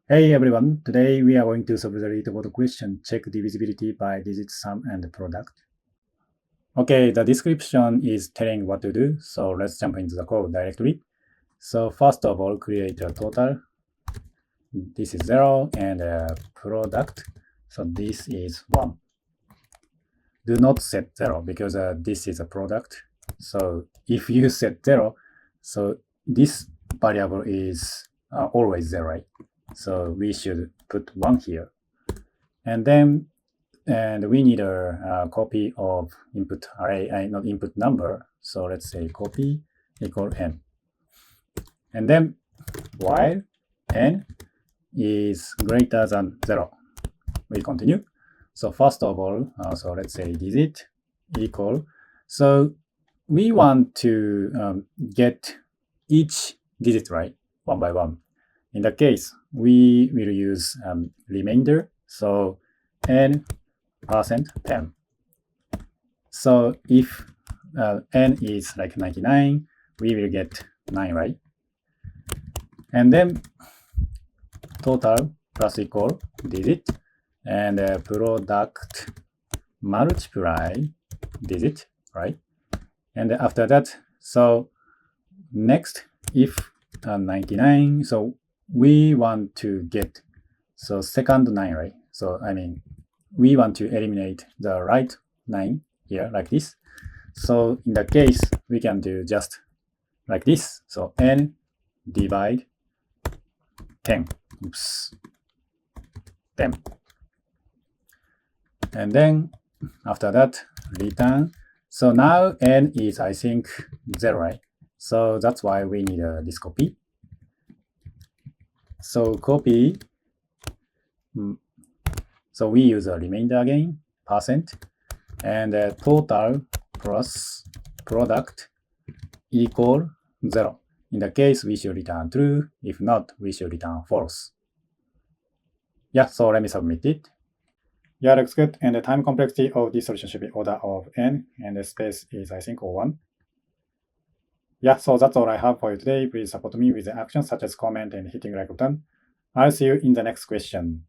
Hey everyone, today we are going to solve the LeetCode question, check divisibility by digit sum and product. Okay, the description is telling what to do, so let's jump into the code directly. So first of all, create a total. This is 0 and a product. So this is 1. Do not set 0 because this is a product. So if you set 0, so this variable is always 0, right? So we should put 1 here. And then we need a copy of input array, not input number. So let's say copy equal n. And then while n is greater than 0, we continue. So first of all, so let's say digit equal. So we want to get each digit right, one by one. In that case, we will use remainder. So n %10. So if n is like 99, we will get 9, right? And then total plus equal digit and product multiply digit, right? And after that, so next, if 99, so we want to get, so second 9, right? So I mean, we want to eliminate the right 9 here like this. So in that case, we can do just like this. So n divide 10. Oops. 10. And then after that, return. So now n is, I think, 0, right? So that's why we need this copy. So copy. So we use a remainder again, %, and total plus product equal 0. In the case, we should return true. If not, we should return false. Yeah, so let me submit it. Yeah, looks good. And the time complexity of this solution should be order of n, and the space is, I think, 01. Yeah, so that's all I have for you today. Please support me with the actions such as comment and hitting like button. I'll see you in the next question.